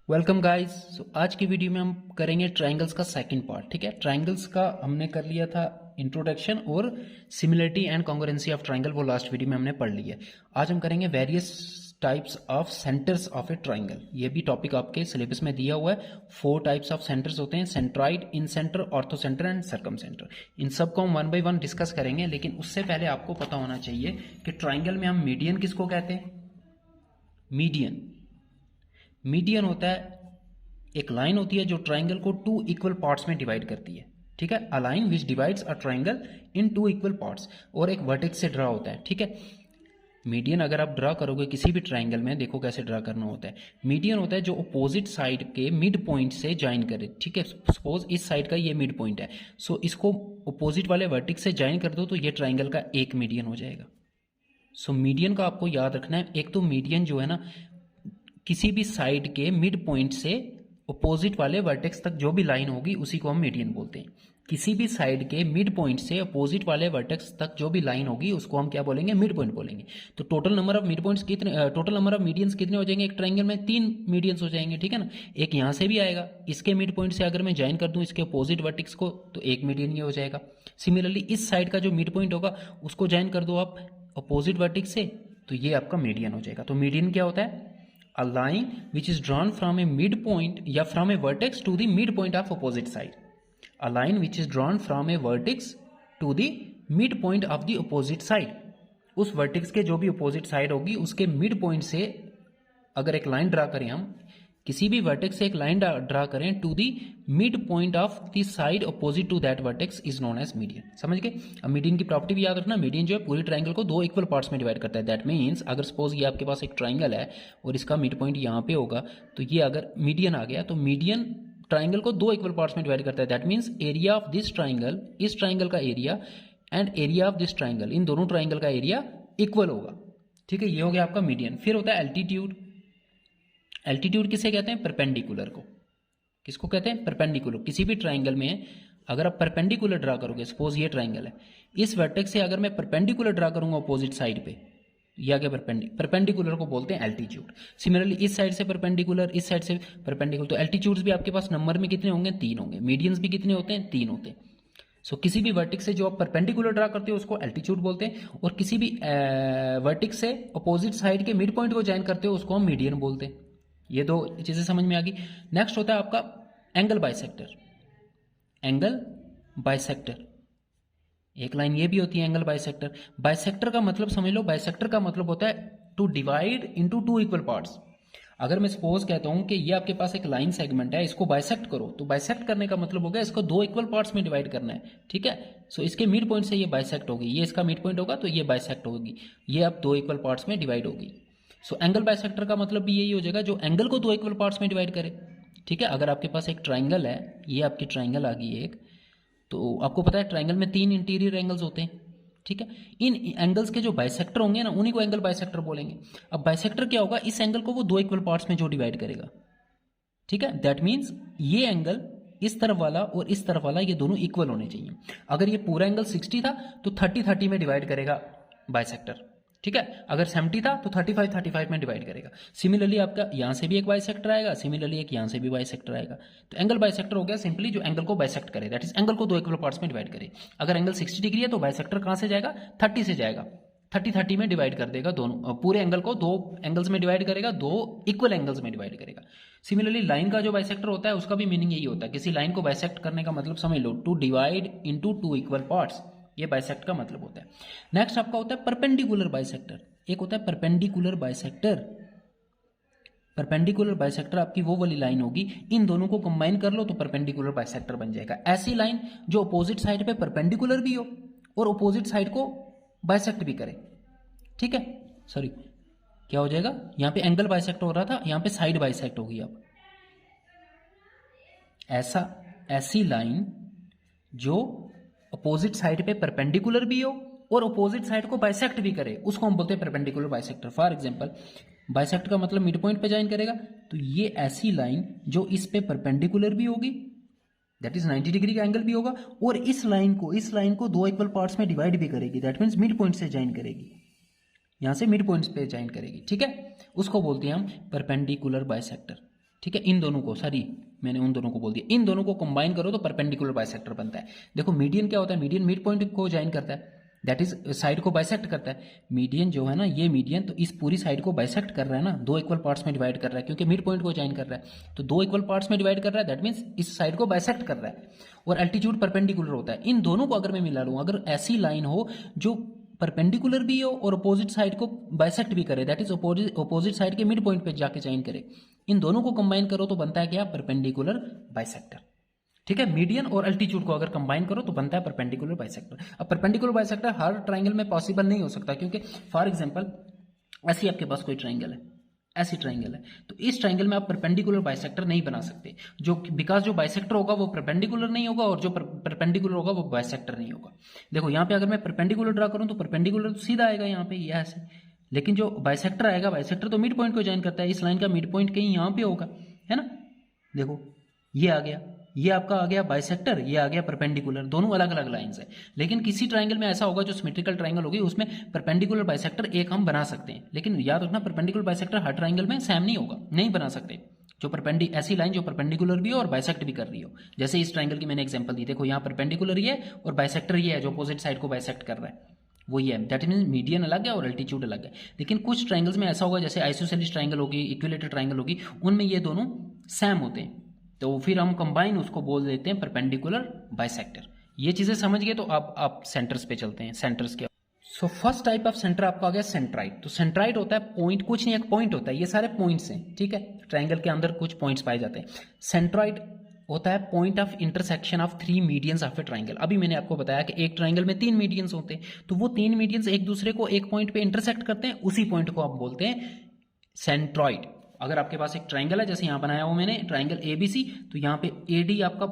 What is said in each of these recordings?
Welcome guys. आज की video में हम करेंगे ट्रायंगल्स का सेकंड पार्ट। ठीक है, ट्रायंगल्स का हमने कर लिया था इंट्रोडक्शन और similarity and congruency of triangle, वो लास्ट वीडियो में हमने पढ़ लिया। आज हम करेंगे various types of centres of A triangle. ये भी टॉपिक आपके सिलेबस में दिया हुआ है। 4 टाइप्स ऑफ सेंटर्स होते हैं, centroid, incentre, orthocentre and circumcentre. इन सब को हम 1 बाय 1 डिस्कस करेंगे, लेकिन उससे पहले आपको पता होना चाहिए कि ट्रायंगल में हम मीडियन किसको कहते हैं। मीडियन होता है, एक लाइन होती है जो ट्रायंगल को 2 इक्वल पार्ट्स में डिवाइड करती है। ठीक है, a line which divides a triangle in 2 equal parts, और एक वर्टेक्स से ड्रा होता है। ठीक है, मीडियन अगर आप ड्रा करोगे किसी भी ट्रायंगल में, देखो कैसे ड्रा करना होता है। मीडियन होता है जो अपोजिट साइड के मिड पॉइंट से ज्वाइन करे। ठीक है, सपोज इस साइड का ये मिड पॉइंट है, सो इसको अपोजिट वाले वर्टेक्स से ज्वाइन कर दो तो ये ट्रायंगल का एक मीडियन हो जाएगा। सो मीडियन का आपको याद रखना है, एक तो मीडियन जो है ना, किसी भी साइड के मिड पॉइंट से अपोजिट वाले वर्टेक्स तक जो भी लाइन होगी उसी को हम मीडियन बोलते हैं। किसी भी साइड के मिड पॉइंट से अपोजिट वाले वर्टेक्स तक जो भी लाइन होगी उसको हम क्या बोलेंगे, मिड पॉइंट बोलेंगे। तो total number of mid points कितने, टोटल नंबर ऑफ मीडियंस कितने हो जाएंगे एक ट्रायंगल में? 3 मीडियंस हो जाएंगे। ठीक है ना, एक यहाँ से भी आएगा, इसके मिड पॉइंट से अगर मैं ज्वाइन कर दूं इसके अपोजिट वर्टेक्स को तो एक मीडियन ये हो जाएगा। सिमिलरली इस साइड का जो मिड पॉइंट होगा उसको ज्वाइन कर दो आप अपोजिट वर्टेक्स से, तो ये आपका मीडियन हो जाएगा। तो मीडियन क्या होता है? A line which is drawn from a midpoint या from a vertex to the midpoint of opposite side. A line which is drawn from a vertex to the midpoint of the opposite side. उस vertex के जो भी opposite side होगी उसके midpoint से अगर एक लाइन ड्रा करें हम, किसी भी वर्टेक्स से एक लाइन ड्रा करें to the mid point of the side opposite to that vertex is known as median. समझ गए? अब मीडियन की प्रॉपर्टी भी याद रखना। मीडियन जो है पूरी ट्रायंगल को 2 इक्वल पार्ट्स में डिवाइड करता है। दैट मीन्स अगर सपोज ये आपके पास एक ट्रायंगल है और इसका मिड पॉइंट यहाँ पे होगा, तो ये अगर मीडियन आ गया तो मीडियन ट्रायंगल को 2 इक्वल पार्ट्स में डिवाइड करता है। That means area of this triangle, इस ट्रायंगल का area and area of this triangle, इन दोनों ट्रायंगल का एरिया इक्वल होगा। ठीक है, ये हो गया आपका मीडियन। फिर होता है एल्टीट्यूड। एल्टीट्यूड किसे कहते हैं? परपेंडिकुलर को। किसको कहते हैं? परपेंडिकुलर। किसी भी ट्रायंगल में अगर आप परपेंडिकुलर ड्रा करोगे, सपोज ये ट्रायंगल है, इस वर्टेक्स से अगर मैं परपेंडिकुलर ड्रा करूंगा अपोजिट साइड पे, या क्या परपेंडिकुलर को बोलते हैं एल्टीट्यूड। सिमिलरली इस साइड से परपेंडिकुलर, इस साइड से परपेंडिकुलर, तो एल्टीट्यूड्स भी आपके पास नंबर में कितने होंगे? 3 होंगे। मीडियंस भी कितने होते हैं? 3 होते हैं। सो किसी भी वर्टेक्स से जो आप परपेंडिकुलर ड्रा करते हो उसको एल्टीट्यूड बोलते हैं, और किसी भी वर्टेक्स से अपोजिट साइड के मिड पॉइंट को ज्वाइन करते हो उसको हम मीडियन बोलते हैं। ये 2 चीजें समझ में आ गई। नेक्स्ट होता है आपका एंगल बाइसेक्टर। एंगल बाइसेक्टर, एक लाइन ये भी होती है एंगल बाइसेक्टर। बाइसेक्टर का मतलब समझ लो, बाइसेक्टर का मतलब होता है to divide into 2 equal parts. अगर मैं सपोज कहता हूं कि ये आपके पास एक लाइन सेगमेंट है, इसको बाइसेक्ट करो, तो बाइसेक्ट करने का मतलब होगा इसको 2 इक्वल पार्ट्स में डिवाइड करना है। ठीक है, सो इसके मिड पॉइंट से ये बाइसेक्ट होगी, ये इसका मिड पॉइंट होगा तो ये बाइसेक्ट होगी, ये अब 2 इक्वल पार्ट्स में डिवाइड होगी। सो एंगल बाइसेक्टर का मतलब भी यही हो जाएगा जो एंगल को 2 इक्वल पार्ट्स में डिवाइड करे। ठीक है, अगर आपके पास एक ट्रायंगल है, ये आपकी ट्रायंगल आ गई एक, तो आपको पता है ट्रायंगल में 3 इंटीरियर एंगल्स होते हैं। ठीक है, इन एंगल्स के जो बाइसेक्टर होंगे ना उन्हीं को एंगल बाइसेक्टर बोलेंगे। अब बाइसेक्टर क्या होगा? इस एंगल को वो 2 इक्वल पार्ट्स में जो डिवाइड करेगा। ठीक है, दैट मीन्स ये एंगल इस तरफ वाला और इस तरफ वाला ये दोनों इक्वल होने चाहिए। अगर ये पूरा एंगल 60 था तो 30-30 में डिवाइड करेगा बाइसेक्टर। ठीक है, अगर 70 था तो 35-35 में डिवाइड करेगा। सिमिलरली आपका यहां से भी एक बाइसेक्टर आएगा, सिमिलरली एक यहां से भी बाइसेक्टर आएगा। तो एंगल बाइसेक्टर हो गया सिंपली जो एंगल को बाइसेक्ट करे, दैट इज एंगल को 2 इक्वल पार्ट्स में डिवाइड करे। अगर एंगल 60 डिग्री है तो बाइसेक्टर कहां से जाएगा? 30 से जाएगा, 30-30 में डिवाइड कर देगा दोनों, पूरे एंगल को 2 एंगल्स में डिवाइड करेगा, 2 इक्वल एंगल्स में डिवाइड करेगा। सिमिलरली लाइन का जो बाइसेक्टर होता है उसका भी मीनिंग यही होता है। किसी लाइन को बाइसेक्ट करने का मतलब समझ लो to divide into 2 equal parts, ये बाइसेक्ट का मतलब होता है। नेक्स्ट आपका होता है परपेंडिकुलर बाइसेक्टर। एक होता है परपेंडिकुलर बाइसेक्टर। परपेंडिकुलर बाइसेक्टर आपकी वो वाली लाइन होगी, इन दोनों को कंबाइन कर लो तो परपेंडिकुलर बाइसेक्टर बन जाएगा। ऐसी लाइन जो अपोजिट साइड पे परपेंडिकुलर भी हो और अपोजिट साइड को बाइसेक्ट भी करे। ठीक है, सॉरी क्या हो जाएगा, यहां पे एंगल बाइसेक्ट हो रहा था, यहां पे साइड बाइसेक्ट होगी। अब ऐसी लाइन जो अपोजिट साइड पे परपेंडिकुलर भी हो और अपोजिट साइड को बाइसेक्ट भी करे उसको हम बोलते हैं perpendicular bisector. For example bisect का मतलब मिड पॉइंट पे ज्वाइन करेगा, तो ये ऐसी लाइन जो इस पे परपेंडिकुलर भी होगी, दैट इज 90 डिग्री का एंगल भी होगा, और इस लाइन को 2 इक्वल पार्ट्स में डिवाइड भी करेगी, दैट मीन्स मिड पॉइंट से ज्वाइन करेगी, यहां से मिड पॉइंट्स पे ज्वाइन करेगी। ठीक है, उसको बोलते हैं हम परपेंडिकुलर बाइसेक्टर। ठीक है, इन दोनों को, सॉरी मैंने उन दोनों को बोल दिया, इन दोनों को कंबाइन करो तो परपेंडिकुलर बाइसेक्टर बनता है। देखो मीडियन क्या होता है, मीडियन मिड पॉइंट को ज्वाइन करता है, दैट इज साइड को बाइसेक्ट करता है। मीडियन जो है ना, ये मीडियन तो इस पूरी साइड को बाइसेक्ट कर रहा है ना, दो इक्वल पार्ट्स में डिवाइड कर रहा है, क्योंकि मिड पॉइंट को ज्वाइन कर रहा है, तो दो इक्वल पार्ट्स में डिवाइड कर रहा है, दैट मीन्स इस साइड को बाइसेक्ट कर रहा है, और एल्टीट्यूड परपेंडिकुलर होता है। इन दोनों को अगर मैं मिला लूँ, अगर ऐसी लाइन हो जो परपेंडिकुलर भी हो और अपोजिट साइड को बाइसेक्ट भी करे, दैट इज अपोजिट साइड के मिड पॉइंट पे जाके ज्वाइन करे, इन दोनों को कंबाइन करो तो बनता है क्या, परपेंडिकुलर बाइसेक्टर। ठीक है, मीडियन और अल्टीट्यूड को अगर कंबाइन करो तो बनता है परपेंडिकुलर बाइसेक्टर। अब परपेंडिकुलर बाइसेक्टर हर ट्राइंगल में पॉसिबल नहीं हो सकता, क्योंकि फॉर एग्जांपल ऐसी आपके पास कोई ट्राइंगल है, ऐसी ट्राइंगल है, तो इस ट्राइंगल में आप परपेंडिकुलर बाइसेक्टर नहीं बना सकते, जो बिकॉज जो बाइसेक्टर होगा वो परपेंडिकुलर नहीं होगा, और जो परपेंडिकुलर होगा वो बाइसेक्टर नहीं होगा। देखो यहाँ पे अगर मैं परपेंडिकुलर ड्रा करूँ तो परपेंडिकुलर तो सीधा आएगा यहाँ पे, ये ऐसे, लेकिन जो बाइसेक्टर आएगा, बाइसेक्टर तो मिड पॉइंट को ज्वाइन करता है, इस लाइन का मिड पॉइंट कहीं यहाँ पे होगा, है ना। देखो ये आ गया, ये आपका आ गया बाइसेक्टर, ये आ गया परपेंडिकुलर, दोनों अलग अलग लाइंस है। लेकिन किसी ट्राइंगल में ऐसा होगा जो सिमेट्रिकल ट्राइंगल होगी, उसमें परपेंडिकुलर बाइसेक्टर एक हम बना सकते हैं, लेकिन याद रखना परपेंडिकुलर बाइसेक्टर हर ट्राइंगल में सेम नहीं होगा, नहीं बना सकते। जो ऐसी लाइन जो परपेंडिकुलर भी हो और बाइसेक्ट भी कर रही हो, जैसे इस ट्राइंगल की मैंने एग्जांपल दी, देखो यहाँ परपेंडिकुलर ये है और बाइसेक्टर ये है जो अपोजिट साइड को बाइसेक्ट कर रहा है, वो ये है, दैट मीन मीडियन अलग है और अल्टीट्यूड अलग है। लेकिन कुछ ट्राइंगल्स में ऐसा होगा, जैसे आइसोसेलेस ट्राइंगल होगी, इक्विलेटरल ट्राइंगल होगी, उनमें ये दोनों सेम होते हैं, तो फिर हम कंबाइन उसको बोल देते हैं परपेंडिकुलर बाइसेक्टर। ये चीजें समझ गए, तो अब आप सेंटर्स पे चलते हैं, सेंटर्स के। So first type of centre आपका आ गया सेंट्राइड। तो सेंट्राइड होता है पॉइंट, कुछ नहीं एक पॉइंट होता है, ये सारे पॉइंट्स हैं, ठीक है, ट्राइंगल के अंदर कुछ पॉइंट्स पाए जाते हैं। सेंट्राइड होता है point of intersection of three medians of a triangle. अभी मैंने आपको बताया कि एक ट्राइंगल में तीन मीडियंस होते हैं, तो वो तीन मीडियंस एक दूसरे को एक पॉइंट पे इंटरसेक्ट करते हैं, उसी पॉइंट को आप बोलते हैं सेंट्रॉइड। अगर आपके पास एक ट्राइंगल है, जैसे यहाँ बनाया हुआ मैंने ट्राइंगल ABC, तो यहाँ पे AD आपका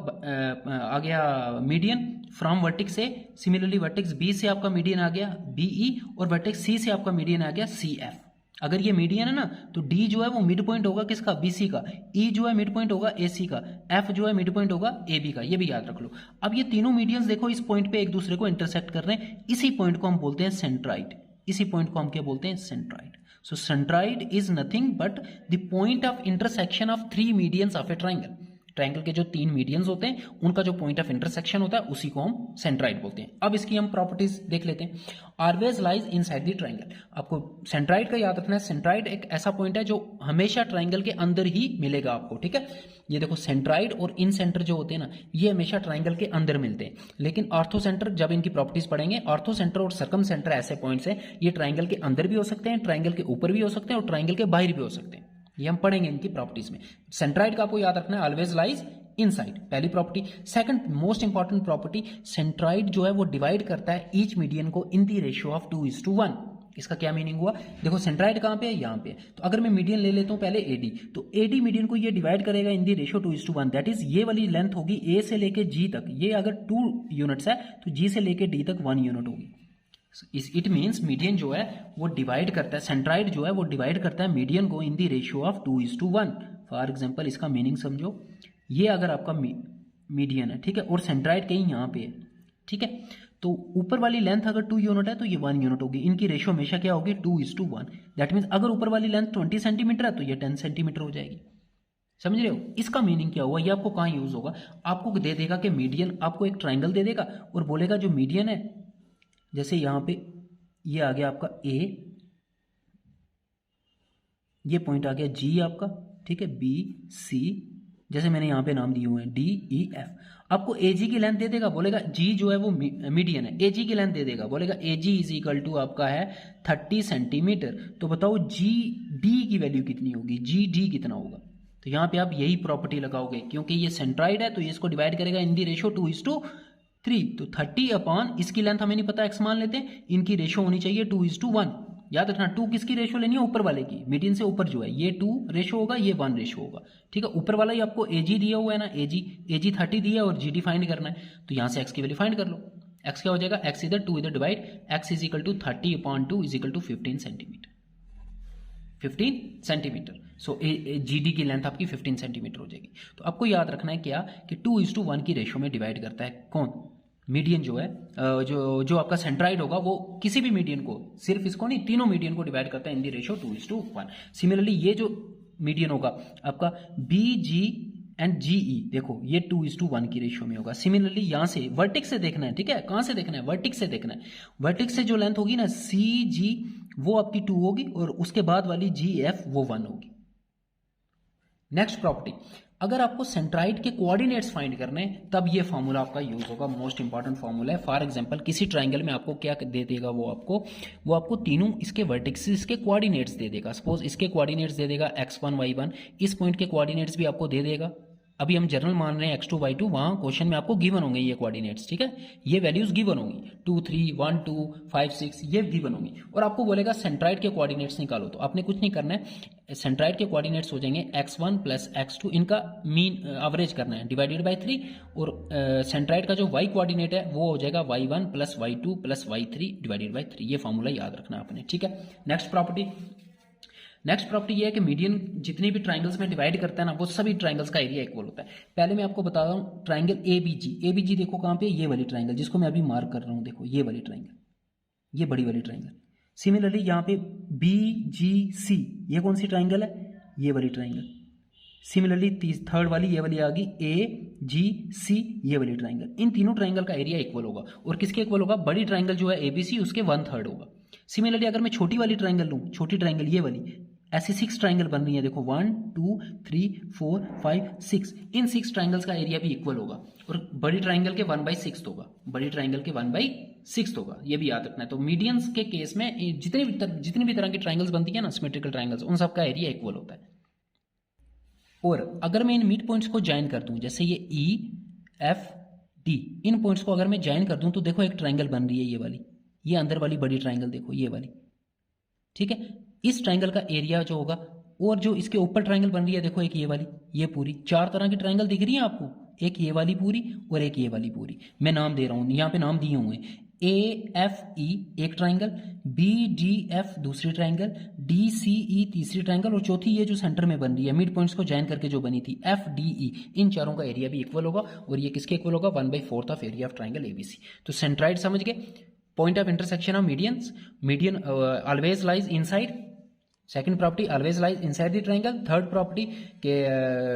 आ गया मीडियन फ्रॉम वर्टेक्स से, सिमिलरली वर्टेक्स B से आपका मीडियन आ गया BE, और वर्टेक्स C से आपका मीडियन आ गया CF। अगर ये मीडियन है ना, तो D जो है वो मिड पॉइंट होगा किसका, BC का, E जो है मिड पॉइंट होगा AC का, F जो है मिड पॉइंट होगा AB का, ये भी याद रख लो। अब ये तीनों मीडियंस देखो इस पॉइंट पे एक दूसरे को इंटरसेक्ट कर रहे हैं, इसी पॉइंट को हम बोलते हैं सेंट्राइड, इसी पॉइंट को हम क्या बोलते हैं, centroid. So centroid is nothing but the point of intersection of three medians of a triangle. Triangle के जो तीन मीडियंस होते हैं उनका जो पॉइंट ऑफ इंटरसेक्शन होता है उसी को हम सेंट्राइड बोलते हैं। अब इसकी हम प्रॉपर्टीज देख लेते हैं। Always lies inside the triangle. आपको सेंट्राइड का याद रखना है, सेंट्राइड एक ऐसा पॉइंट है जो हमेशा ट्राइंगल के अंदर ही मिलेगा आपको, ठीक है। ये देखो सेंट्राइड और इन सेंटर जो होते हैं ना, ये हमेशा ट्राइंगल के अंदर मिलते हैं, लेकिन ऑर्थो सेंटर जब इनकी प्रॉपर्टीज पढ़ेंगे, ऑर्थो सेंटर और सर्कम सेंटर ऐसे पॉइंट्स हैं, ये ट्राइंगल के अंदर भी हो सकते हैं, ट्राइंगल के ऊपर भी हो सकते हैं और ट्राइंगल के बाहर भी हो सकते हैं। ये हम पढ़ेंगे इनकी प्रॉपर्टीज में। सेंट्राइड का आपको याद रखना है ऑलवेज लाइज इनसाइड, पहली property. Second most important property, centroid जो है वो डिवाइड करता है ईच मीडियन को इन दी रेशियो ऑफ 2:1। इसका क्या मीनिंग हुआ, देखो सेंट्राइड कहां पे है, यहां पे। तो अगर मैं मीडियन ले लेता हूं पहले AD, तो AD मीडियन को ये डिवाइड करेगा इन दी रेशियो 2:1, दैट इज ये वाली लेंथ होगी A से लेके G तक, ये अगर 2 यूनिट्स है तो G से लेके D तक 1 यूनिट होगी। इट मीन्स मीडियन जो है वो डिवाइड करता है, सेंट्राइड जो है वो डिवाइड करता है मीडियन को in the ratio of 2:1। For example इसका मीनिंग समझो, ये अगर आपका मीडियन है, ठीक है, और सेंट्राइड कहीं यहाँ पे है, ठीक है, तो ऊपर वाली लेंथ अगर 2 यूनिट है तो ये 1 यूनिट होगी, इनकी रेशियो हमेशा क्या होगी 2:1। दैट मीन्स अगर ऊपर वाली लेंथ 20 सेंटीमीटर है तो ये 10 सेंटीमीटर हो जाएगी। समझ रहे हो, इसका मीनिंग क्या हुआ, ये आपको कहाँ यूज होगा, आपको दे देगा कि मीडियन, आपको एक ट्राइंगल दे देगा और बोलेगा जो मीडियन है, जैसे यहाँ पे ये आ गया आपका A, ये पॉइंट आ गया G आपका, ठीक है, B C, जैसे मैंने यहाँ पे नाम दिए हुए हैं D E F। आपको AG की लेंथ दे देगा, बोलेगा G जो है वो मीडियन है, AG की लेंथ दे देगा, बोलेगा AG इज इक्वल टू आपका है 30 सेंटीमीटर। तो बताओ GD की वैल्यू कितनी होगी, GD कितना होगा। तो यहाँ पे आप यही प्रॉपर्टी लगाओगे, क्योंकि ये सेंट्राइड है तो ये इसको डिवाइड करेगा इन दी रेशियो 2:3। तो 30 अपॉन इसकी लेंथ हमें नहीं पता, x मान लेते हैं, इनकी रेशियो होनी चाहिए 2:1। याद रखना 2 किसकी रेशियो लेनी है, ऊपर वाले की, मीडियन से ऊपर जो है ये 2 रेशियो होगा, ये 1 रेशियो होगा, ठीक है। ऊपर वाला ही आपको AG दिया हुआ है ना, AG 30 दिया है और GD फाइंड करना है, तो यहाँ से x की वैल्यू फाइंड कर लो। x क्या हो जाएगा, x इधर 2 इधर divide, x is equal to 30 upon 2 is equal to 15 centimetre, 15 centimetre. So GD की लेंथ आपकी 15 सेंटीमीटर हो जाएगी। तो आपको याद रखना है क्या कि 2:1 की रेशियो में डिवाइड करता है कौन, मीडियन जो है, जो आपका सेंट्राइड होगा वो किसी भी मीडियन को, सिर्फ इसको नहीं, तीनों मीडियन को डिवाइड करता है इन दी रेशियो 2:1। सिमिलरली ये जो मीडियन होगा आपका बी जी एंड जी ई, देखो ये 2:1 की रेशियो में होगा। सिमिलरली यहाँ से वर्टिक्स से देखना है, ठीक है, कहाँ से देखना है, वर्टिक्स से देखना है। वर्टिक्स से जो लेंथ होगी ना सी जी वो आपकी 2 होगी और उसके बाद वाली जी एफ वो 1 होगी। नेक्स्ट प्रॉपर्टी, अगर आपको सेंट्राइड के कोऑर्डिनेट्स फाइंड करने हैं तब ये फॉर्मूला आपका यूज होगा, मोस्ट इंपॉर्टेंट फॉर्मूला है। फॉर एग्जांपल किसी ट्राइंगल में आपको क्या दे देगा, वो आपको तीनों इसके वर्टिक्सेस के कोऑर्डिनेट्स दे देगा। सपोज इसके कोऑर्डिनेट्स दे देगा x1 y1, इस पॉइंट के कोऑर्डिनेट्स भी आपको दे देगा। अभी हम जनरल मान रहे हैं x2 y2, वहाँ क्वेश्चन में आपको गिवन होंगे ये कोऑर्डिनेट्स, ठीक है, ये वैल्यूज गिवन होंगी 2 3 1 2 5 6 ये गिवन होंगी। और आपको बोलेगा सेंट्राइड के कोऑर्डिनेट्स निकालो, तो आपने कुछ नहीं करना है, सेंट्राइड के कोऑर्डिनेट्स हो जाएंगे x1 प्लस x2, इनका मीन एवरेज करना है डिवाइडेड बाय 3, और सेंट्राइड का जो y कोऑर्डिनेट है वो हो जाएगा y1 plus y2 plus y3 divided by 3। ये फॉर्मूला याद रखना आपने, ठीक है। नेक्स्ट प्रॉपर्टी ये है कि मीडियन जितनी भी ट्राइंगल्स में डिवाइड करता है ना वो सभी ट्राइंगल्स का एरिया इक्वल होता है। पहले मैं आपको बता रहा हूँ ट्राइंगल एबीजी देखो कहाँ पे, ये वाली ट्राइंगल जिसको मैं अभी मार्क कर रहा हूँ, देखो ये वाली ट्राइंगल, ये बड़ी वाली ट्राइंगल। सिमिलरली यहाँ पे BGC, ये कौन सी ट्राइंगल है, ये वाली ट्राइंगल। सिमिलरली थर्ड वाली ये वाली आ गई AGC, ये वाली ट्राइंगल। इन तीनों ट्राइंगल का एरिया इक्वल होगा, और किसके इक्वल होगा, बड़ी ट्राइंगल जो है ABC उसके 1/3 होगा। सिमिलरली अगर मैं छोटी वाली ट्राइंगल लूँ, छोटी ट्राइंगल ये वाली, ऐसी 6 ट्राइंगल बन रही है, देखो 1 2 3 4 5 6, इन 6 ट्राइंगल्स का एरिया भी इक्वल होगा, और बड़ी ट्राइंगल के 1/6 होगा, बड़ी ट्राइंगल के 1/6 होगा, ये भी याद रखना है। तो मीडियंस के केस में जितनी भी तरह की ट्राइंगल्स बनती है ना, सिमेट्रिकल ट्राइंगल्स, उन सब का एरिया इक्वल होता है। और अगर मैं इन मिड पॉइंट्स को ज्वाइन कर दूं, जैसे ये EFD, इन पॉइंट्स को अगर मैं ज्वाइन कर दूं तो देखो एक ट्राइंगल बन रही है, ये वाली, ये अंदर वाली बड़ी ट्राइंगल देखो, ये वाली, ठीक है। इस ट्राइंगल का एरिया जो होगा, और जो इसके ऊपर ट्राइंगल बन रही है देखो, एक ये वाली, ये पूरी 4 तरह की ट्राइंगल दिख रही है आपको, एक ये वाली पूरी और एक ये वाली पूरी। मैं नाम दे रहा हूं, यहाँ पे नाम दिए हुए हैं, AFE एक ट्राइंगल, BDF दूसरी ट्राइंगल, DCE तीसरी ट्राइंगल, और चौथी ये जो सेंटर में बन रही है मिड पॉइंट्स को ज्वाइन करके जो बनी थी FDE। इन चारों का एरिया भी इक्वल होगा, और ये किसके इक्वल होगा, 1/4 of area of triangle ABC। तो सेंट्राइड समझ गए, point of intersection of median always lies inside. Second property, always lies inside the triangle. Third property के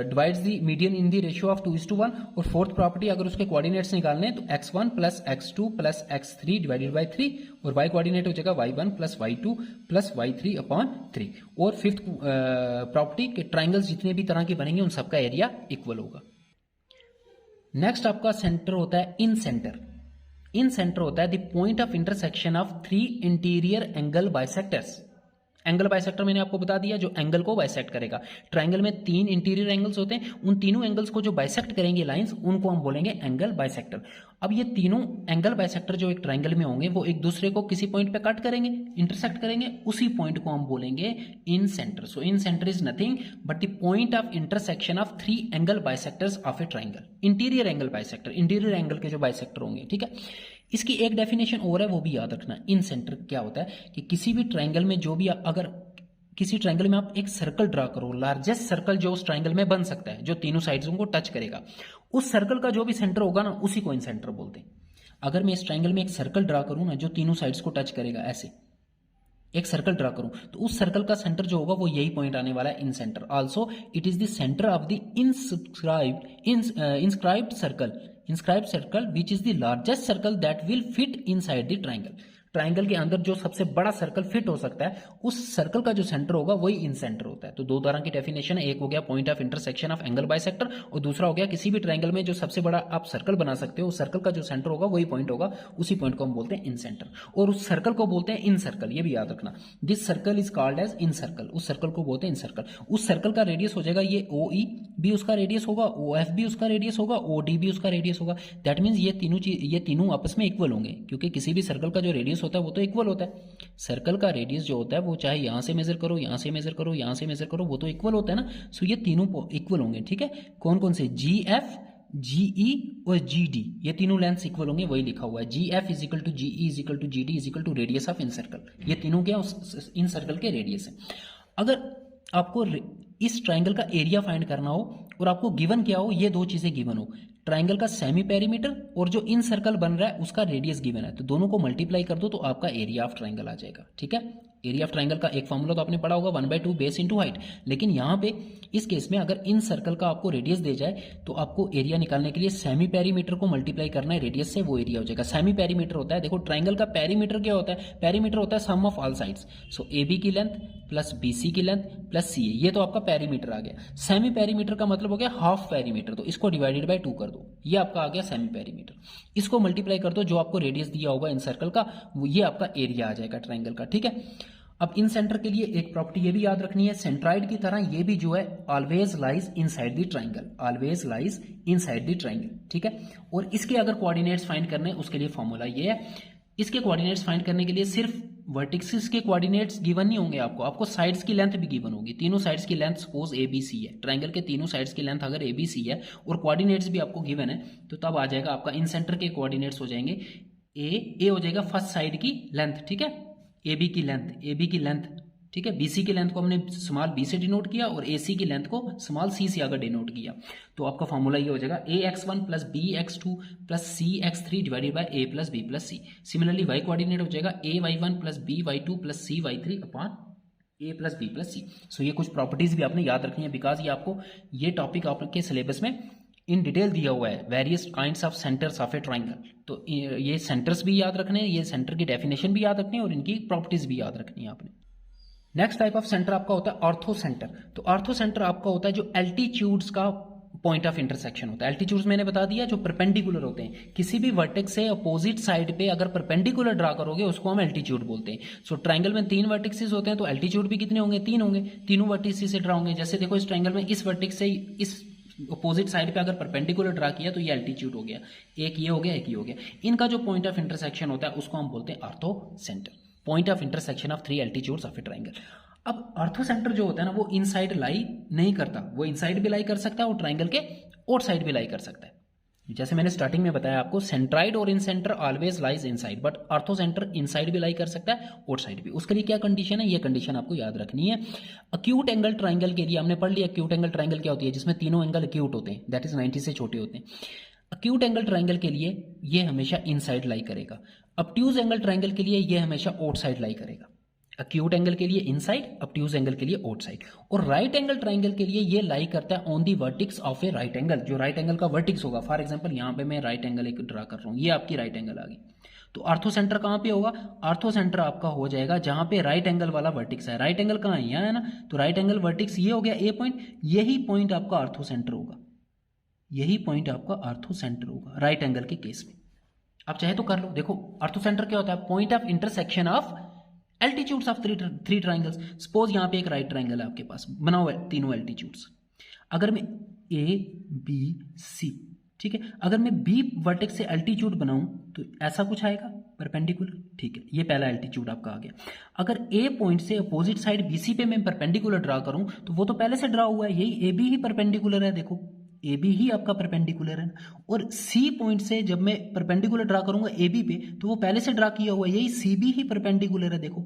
divides the median in the ratio of 2:1। और fourth property, अगर उसके coordinates निकालने हैं तो x1 plus x2 plus x3 divided by 3, और y coordinate हो जाएगा y1 plus y2 plus y3 upon 3। और फिफ्थ प्रॉपर्टी के ट्राइंगल्स जितने भी तरह के बनेंगे उन सबका एरिया इक्वल होगा। नेक्स्ट आपका सेंटर होता है इन सेंटर। इन सेंटर होता है the point of intersection of 3 interior angle bisectors. Angle bisector मैंने आपको बता दिया, जो एंगल को बाइसेक्ट करेगा। ट्राइंगल में 3 इंटीरियर एंगल्स होते हैं, उन तीनों एंगल्स को जो बाइसेक्ट करेंगे लाइंस, उनको हम बोलेंगे एंगल बाइसेक्टर। अब ये तीनों एंगल बाइसेक्टर जो एक ट्राइंगल में होंगे वो एक दूसरे को किसी पॉइंट पे कट करेंगे, इंटरसेक्ट करेंगे, उसी पॉइंट को हम बोलेंगे incentre. So incentre is nothing but the point of intersection of 3 angle bisectors of a triangle. Interior angle bisector, interior angle के जो बाइसेक्टर होंगे, ठीक है। इसकी एक डेफिनेशन और है, वो भी याद रखना। इन सेंटर क्या होता है कि किसी भी ट्राइंगल में जो भी, अगर किसी ट्राइंगल में आप एक सर्कल ड्रा करो, लार्जेस्ट सर्कल जो उस ट्राइंगल में बन सकता है, जो तीनों साइड्स को टच करेगा, उस सर्कल का जो भी सेंटर होगा ना, उसी को इन सेंटर बोलते हैं। अगर मैं इस ट्राइंगल में एक सर्कल ड्रा करूं ना, जो तीनों साइड्स को टच करेगा, ऐसे एक सर्कल ड्रा करूं, तो उस सर्कल का सेंटर जो होगा वो यही पॉइंट आने वाला है, incentre. Also it is the centre of the inscribed circle which is the largest circle that will fit inside the triangle। Triangle के अंदर जो सबसे बड़ा सर्कल फिट हो सकता है, उस सर्कल का जो सेंटर होगा वही इन सेंटर होता है। तो दो तरह की डेफिनेशन है, एक हो गया point of intersection of angle bisector, और दूसरा हो गया किसी भी ट्राइंगल में जो सबसे बड़ा आप सर्कल बना सकते हो, उस सर्कल का जो सेंटर होगा वही पॉइंट होगा, उसी पॉइंट को हम बोलते हैं इन सेंटर, और उस सर्कल को बोलते हैं इन सर्कल। ये भी याद रखना, this circle is called as incircle. उस सर्कल को बोलते हैं इन सर्कल। उस सर्कल का रेडियस हो जाएगा ये OE भी उसका रेडियस होगा, OF भी उसका रेडियस होगा, OD भी उसका रेडियस होगा। दैट मीन्स ये तीनों आपस में इक्वल होंगे, क्योंकि किसी भी सर्कल का जो रेडियस होता है वो तो इक्वल होता है। सर्कल का रेडियस जो होता है वो चाहे यहां से मेजर करो, यहां से मेजर करो, यहां से मेजर करो, वो तो इक्वल होता है ना। सो ये तीनों इक्वल होंगे, ठीक है। कौन कौन से, GF, GE और GD, ये तीनों लेंथ इक्वल होंगे, वही लिखा हुआ है। GF is equal to GE is equal to GD is equal to radius of incircle. ये तीनों क्या इन सर्कल के रेडियस है। अगर आपको इस ट्राइंगल का एरिया फाइंड करना हो और आपको गिवन क्या हो, ये दो चीजें गिवन हो, ट्राइंगल का सेमी पेरीमीटर और जो इन सर्कल बन रहा है उसका रेडियस गिवन है, तो दोनों को मल्टीप्लाई कर दो तो आपका एरिया ऑफ ट्राइंगल आ जाएगा, ठीक है। एरिया ऑफ ट्राइंगल का एक फॉर्मूला तो आपने पढ़ा होगा 1/2 बेस इंटू हाइट। लेकिन यहाँ पे इस केस में अगर इन सर्कल का आपको रेडियस दे जाए तो आपको एरिया निकालने के लिए सेमी पेरीमीटर को मल्टीप्लाई करना है रेडियस से, वो एरिया हो जाएगा। सेमी पेरीमीटर होता है, देखो ट्राइंगल का पेरीमीटर क्या होता है, पेरीमीटर होता है sum of all sides. So A B की लेंथ प्लस बी सी की लेंथ प्लस सी ए, ये तो आपका पेरीमीटर आ गया। सेमी पेरीमीटर का मतलब हो गया हाफ पेरीमीटर, तो इसको डिवाइडेड बाय 2 कर दो, ये आपका आ गया सेमी पेरीमीटर। इसको मल्टीप्लाई कर दो जो आपको रेडियस दिया होगा इन सर्कल का, ये आपका एरिया आ जाएगा ट्राइंगल का, ठीक है। अब इन सेंटर के लिए एक प्रॉपर्टी ये भी याद रखनी है, सेंट्राइड की तरह ये भी जो है always lies inside the triangle, always lies inside the triangle, ठीक है। और इसके अगर कोऑर्डिनेट्स फाइंड करने उसके लिए फॉर्मूला ये है, इसके कोऑर्डिनेट्स फाइंड करने के लिए सिर्फ वर्टिसेस के कोऑर्डिनेट्स गिवन नहीं होंगे आपको साइड्स की लेंथ भी गिवन होगी। तीनों साइड्स की length suppose A B C है, ट्राइंगल के तीनों साइड्स की लेंथ अगर ए बी सी है और कोऑर्डिनेट्स भी आपको गिवन है, तो तब आ जाएगा आपका इन सेंटर के कोऑर्डिनेट्स हो जाएंगे ए हो जाएगा फर्स्ट साइड की लेंथ, ठीक है, ए बी की लेंथ, ठीक है। BC की लेंथ को हमने स्मॉल b से डिनोट किया और AC की लेंथ को स्मॉल c से अगर डिनोट किया तो आपका फॉर्मूला ये हो जाएगा ax1 plus bx2 plus cx3 divided by a plus b plus c। Similarly y coordinate हो जाएगा ay1 plus by2 plus cy3 upon a plus b plus c। सो ये कुछ प्रॉपर्टीज भी आपने याद रखनी है, बिकॉज ये आपको ये टॉपिक आपके सिलेबस में इन डिटेल दिया हुआ है, various kinds of centres of a triangle. तो ये सेंटर्स भी याद रखने हैं, ये सेंटर की डेफिनेशन भी याद रखनी है और इनकी प्रॉपर्टीज भी याद रखनी है आपने। नेक्स्ट टाइप ऑफ सेंटर आपका होता है ऑर्थो सेंटर। तो ऑर्थो सेंटर आपका होता है जो एल्टीट्यूड्स का पॉइंट ऑफ इंटरसेक्शन होता है। एल्टीट्यूड्स मैंने बता दिया जो परपेंडिकुलर होते हैं, किसी भी वर्टेक्स से अपोजिट साइड पे अगर परपेंडिकुलर ड्रा करोगे उसको हम एल्टीट्यूड बोलते हैं। सो ट्राइंगल में 3 वर्टेक्सेस होते हैं तो एल्टीट्यूड भी कितने होंगे, 3 होंगे, तीनों वर्टेक्सेस से ड्रा होंगे। जैसे देखो इस ट्राइंगल में इस वर्टेक्स से इस अपोजिट साइड पे अगर परपेंडिकुलर ड्रा किया तो ये एल्टीट्यूड हो गया, एक ये हो गया, एक ये हो गया। इनका जो पॉइंट ऑफ इंटरसेक्शन होता है उसको हम बोलते हैं ortho centre, point of intersection of 3 altitudes of a triangle. अब ऑर्थो सेंटर जो होता है ना वो इनसाइड लाई नहीं करता, वो इनसाइड भी लाई कर सकता है और ट्राइंगल के आउट साइड भी लाई कर सकता है। जैसे मैंने स्टार्टिंग में बताया आपको, सेंट्राइड और incentre always lies inside, but orthocentre inside भी लाई कर सकता है आउट साइड भी। उसके लिए क्या कंडीशन है, ये कंडीशन आपको याद रखनी है। अक्यूट एंगल ट्राइंगल के लिए हमने पढ़ लिया अक्यूट एंगल ट्राइंगल क्या होती है, जिसमें तीनों एंगल अक्यूट होते हैं, दैट इज 90 से छोटे होते हैं। अक्यूट एंगल ट्राइंगल के लिए ये हमेशा इनसाइड लाई करेगा, ऑब्ट्यूज एंगल ट्राइंगल के लिए ये हमेशा आउट साइड लाई करेगा। अक्यूट एंगल के लिए इनसाइड, ऑब्ट्यूज एंगल के लिए आउटसाइड। और राइट एंगल ट्राइंगल के लिए ये लाई करता है on the vertices of A right angle, जो राइट एंगल का वर्टिक्स होगा। फॉर एग्जांपल यहाँ पे मैं राइट एंगल एक ड्रा कर रहा हूँ, ये आपकी राइट एंगल आ गई। तो ऑर्थो सेंटर कहाँ पे होगा, ऑर्थो सेंटर आपका हो जाएगा जहां पे राइट एंगल वाला वर्टिक्स है। राइट एंगल कहाँ है, यहाँ है ना, तो राइट एंगल वर्टिक्स ये हो गया ए पॉइंट, यही पॉइंट आपका ऑर्थो सेंटर होगा, यही पॉइंट आपका ऑर्थो सेंटर होगा राइट एंगल के केस में। आप चाहे तो कर लो, देखो ऑर्थो सेंटर क्या होता है, point of intersection of altitudes of three triangles. Suppose यहाँ पे एक राइट ट्राइंगल है आपके पास, बनाओ तीनों एल्टीट्यूड्स। अगर मैं ए बी सी, ठीक है, अगर मैं बी वर्टेक्स से एल्टीट्यूड बनाऊं तो ऐसा कुछ आएगा परपेंडिकुलर, ठीक है, ये पहला एल्टीट्यूड आपका आ गया। अगर ए पॉइंट से अपोजिट साइड बीसी पे मैं परपेंडिकुलर ड्रा करूं तो वो तो पहले से ड्रा हुआ है, यही ए बी ही परपेंडिकुलर है, देखो ए बी ही आपका परपेंडिकुलर है। और सी पॉइंट से जब मैं परपेंडिकुलर ड्रा करूंगा ए बी पे तो वो पहले से ड्रा किया हुआ है, यही सी बी ही परपेंडिकुलर है, देखो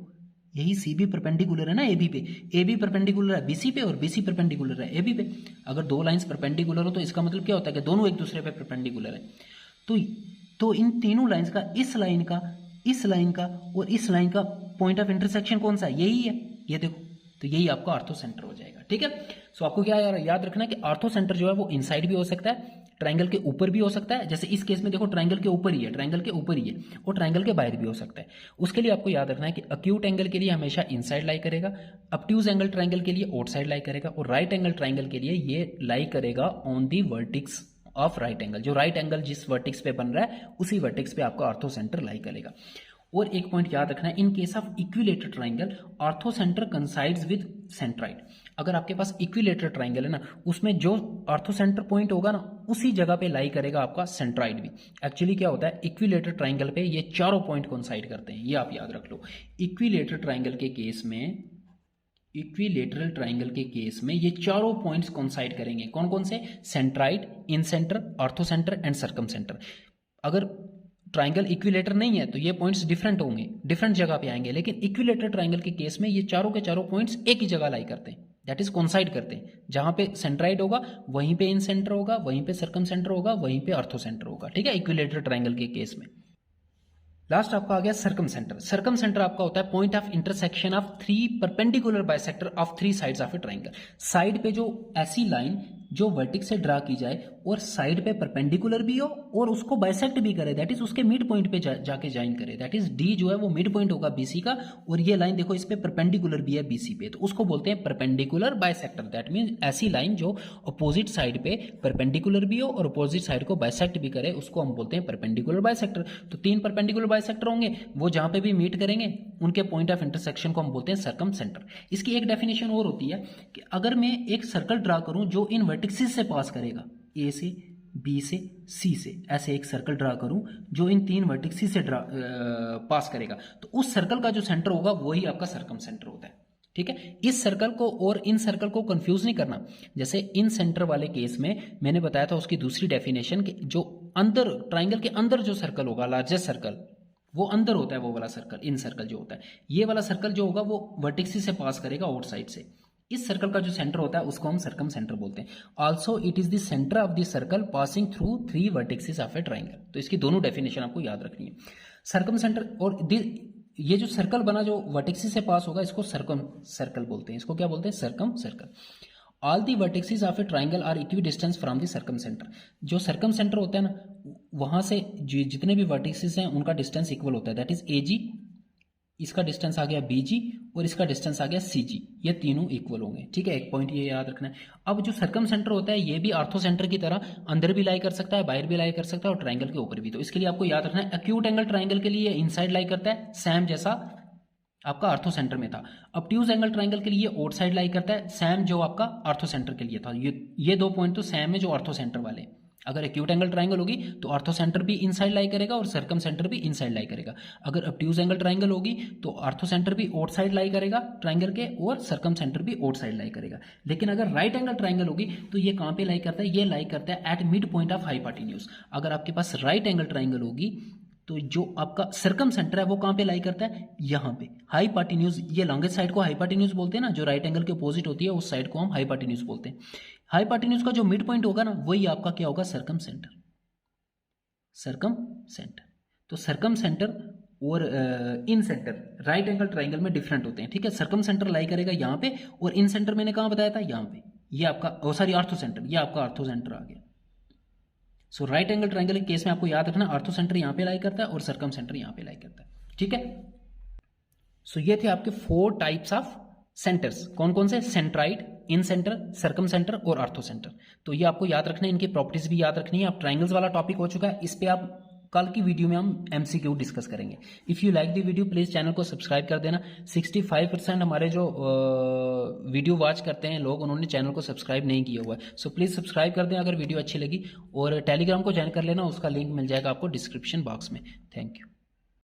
यही सी बी परपेंडिकुलर है ना ए बी पे, ए बी परपेंडिकुलर है बीसी पे और बीसी परपेंडिकुलर है ए बी पे। अगर दो लाइंस परपेंडिकुलर हो तो इसका मतलब क्या होता है कि दोनों एक दूसरे पे परपेंडिकुलर है। तो इन तीनों लाइंस का, इस लाइन का, इस लाइन का और इस लाइन का पॉइंट ऑफ इंटरसेक्शन कौन सा है, यही है, ये देखो, तो यही आपका ऑर्थो सेंटर हो जाएगा, ठीक है। सो आपको क्या याद रखना है कि ऑर्थो सेंटर जो है वो इनसाइड भी हो सकता है, ट्राइंगल के ऊपर भी हो सकता है, जैसे इस केस में देखो ट्राइंगल के ऊपर ही है, ट्राइंगल के ऊपर ही है, और ट्राइंगल के बाहर भी हो सकता है। उसके लिए आपको याद रखना है कि अक्यूट एंगल के लिए हमेशा इनसाइड लाई करेगा, ऑब्ट्यूज एंगल ट्राइंगल के लिए आउटसाइड लाई करेगा, और राइट एंगल ट्राइंगल के लिए ये लाई करेगा on the vertices of right angle, जो राइट एंगल जिस वर्टिक्स पे बन रहा है उसी वर्टिक्स पे आपका ऑर्थो सेंटर लाई करेगा। और एक पॉइंट याद रखना है, in case of equilateral triangle orthocentre coincides with centroid. अगर आपके पास इक्विलेटरल ट्राइंगल है ना, उसमें जो ऑर्थो सेंटर पॉइंट होगा ना उसी जगह पे लाई करेगा आपका सेंट्राइड भी। एक्चुअली क्या होता है, इक्विलेटरल ट्राइंगल पे ये चारों पॉइंट कोइंसाइड करते हैं, ये आप याद रख लो। इक्विलेटरल ट्राइंगल के केस में, इक्विलेटरल ट्राइंगल के केस में ये चारों पॉइंट्स कोइंसाइड करेंगे, कौन कौन से, centroid, in centre, orthocentre and circum centre. अगर ट्राइंगल इक्विलेटर नहीं है तो ये पॉइंट्स डिफरेंट होंगे, डिफरेंट जगह पे आएंगे, लेकिन इक्विलेटर ट्राइंगल के केस में ये चारों के चारों पॉइंट्स एक ही जगह लाई करते हैं, दैट इज कोइंसाइड करते हैं। जहां पे सेंट्राइड होगा वहीं पे इन सेंटर होगा, वहीं पे सर्कम सेंटर होगा, वहीं पे ऑर्थो सेंटर होगा, ठीक है, इक्विलेटर ट्राइंगल के केस में। लास्ट आपका आ गया सर्कम सेंटर। सर्कम सेंटर आपका होता है point of intersection of three perpendicular bisector of three sides of a triangle. Side पे जो ऐसी लाइन जो वर्टेक्स से ड्रा की जाए और साइड पे परपेंडिकुलर भी हो और उसको बाइसेक्ट भी करे, दैट इज उसके मिड पॉइंट पे जाके ज्वाइन करे, दैट इज डी जो है वो मिड पॉइंट होगा बीसी का, और ये लाइन देखो इस पे परपेंडिकुलर भी है बीसी पे, तो उसको बोलते हैं परपेंडिकुलर बाइसेक्टर। दैट मीन ऐसी लाइन जो अपोजिट साइड पे परपेंडिकुलर भी हो और अपोजिट साइड को बाइसेक्ट भी करे, उसको हम बोलते हैं परपेंडिकुलर बाइसेक्टर। तो तीन परपेंडिकुलर बाइसेक्टर होंगे, वो जहां पे भी मीट करेंगे उनके पॉइंट ऑफ इंटरसेक्शन को हम बोलते हैं सर्कम सेंटर। इसकी एक डेफिनेशन और होती है कि अगर मैं एक सर्कल ड्रा करूं जो इन वर्टिसेस से पास करेगा, ए से, बी से, सी से, ऐसे एक सर्कल ड्रा करूं जो इन तीन वर्टिसेस से पास करेगा, तो उस सर्कल का जो सेंटर होगा वही आपका सर्कम सेंटर होता है। ठीक है, इस सर्कल को और इन सर्कल को कंफ्यूज नहीं करना। जैसे इन सेंटर वाले केस में मैंने बताया था उसकी दूसरी डेफिनेशन कि जो अंदर ट्राइंगल के अंदर जो सर्कल होगा, लार्जेस्ट सर्कल, वो अंदर होता है वो वाला सर्कल, इन सर्कल जो होता है। ये वाला सर्कल जो होगा वो वर्टिसेस से पास करेगा आउटसाइड से। इस सर्कल का जो सेंटर होता है उसको हम सर्कम सेंटर बोलते हैं। Also it is the centre of the circle passing through three vertices of a triangle. तो इसकी दोनों डेफिनेशन आपको याद रखनी है। सर्कम सेंटर और ये जो सर्कल बना जो वर्टिसेस से पास होगा इसको सर्कम सर्कल बोलते हैं। इसको क्या बोलते हैं? Circumcircle. All the vertices of a triangle are equidistant from the circumcentre. जो सर्कम सेंटर होता है ना, वहां से जितने भी वर्टिसेस हैं उनका डिस्टेंस इक्वल होता है, दैट इज ए जी, इसका डिस्टेंस आ गया बी जी और इसका डिस्टेंस आ गया सी जी, ये तीनों इक्वल होंगे। ठीक है, एक पॉइंट ये याद रखना है। अब जो सर्कम सेंटर होता है ये भी आर्थो सेंटर की तरह अंदर भी लाई कर सकता है, बाहर भी लाई कर सकता है और ट्राइंगल के ऊपर भी। तो इसके लिए आपको याद रखना है एक्यूट एंगल ट्राइंगल के लिए इनसाइड लाई करता है, सैम जैसा आपका आर्थो सेंटर में था। ऑब्ट्यूज एंगल ट्राइंगल के लिए आउटसाइड लाई करता है, सैम जो आपका आर्थो सेंटर के लिए था। ये दो पॉइंट तो सैम है जो आर्थो सेंटर वाले। अगर एक्यूट एंगल ट्राइंगल होगी तो आर्थो सेंटर भी इनसाइड लाई करेगा और सर्कम सेंटर भी इनसाइड लाई करेगा। अगर ऑब्ट्यूज एंगल ट्राइंगल होगी तो आर्थो सेंटर भी आउटसाइड लाई करेगा ट्राइंगल के और सर्कम सेंटर भी आउटसाइड लाई करेगा। लेकिन अगर राइट एंगल ट्राइंगल होगी तो ये कहां पे लाई करता है? ये लाई करता है at mid point of hypotenuse. अगर आपके पास राइट एंगल ट्राइंगल होगी तो जो आपका सर्कम सेंटर है वो कहां पे लाई करता है? यहां पे हाइपोटेन्यूज। ये लॉन्गेस्ट साइड को हाइपोटेन्यूज बोलते हैं ना, जो राइट एंगल के अपोजिट होती है उस साइड को हम हाइपोटेन्यूज बोलते हैं। हाइपोटेन्यूज का जो मिड पॉइंट होगा ना वही आपका क्या होगा? Circum centre. Circum centre. तो सर्कम सेंटर और इन सेंटर राइट एंगल ट्राइंगल में डिफरेंट होते हैं। ठीक है, सर्कम सेंटर लाई करेगा यहाँ पे और इन सेंटर मैंने कहाँ बताया था? यहाँ पे। ये आपका सॉरी आर्थो सेंटर, ये आपका आर्थो सेंटर आ गया। सो राइट एंगल ट्राइंगल के केस में आपको याद रखना आर्थो सेंटर यहाँ पे लाई करता है और सर्कम सेंटर यहाँ पे लाई करता है। ठीक है, सो ये थे आपके 4 टाइप्स ऑफ सेंटर्स। कौन कौन से? सेंट्राइड, इन सेंटर, सर्कम सेंटर और आर्थो सेंटर। तो ये आपको याद रखना है, इनकी प्रॉपर्टीज भी याद रखनी है। अब ट्राइंगल्स वाला टॉपिक हो चुका है, इस पे आप कल की वीडियो में हम एमसीक्यू डिस्कस करेंगे। If you like the video please channel को सब्सक्राइब कर देना। 65% हमारे जो वीडियो वॉच करते हैं लोग, उन्होंने चैनल को सब्सक्राइब नहीं किया हुआ है। सो प्लीज सब्सक्राइब कर दें अगर वीडियो अच्छी लगी, और टेलीग्राम को ज्वाइन कर लेना, उसका लिंक मिल जाएगा आपको डिस्क्रिप्शन बॉक्स में। Thank you.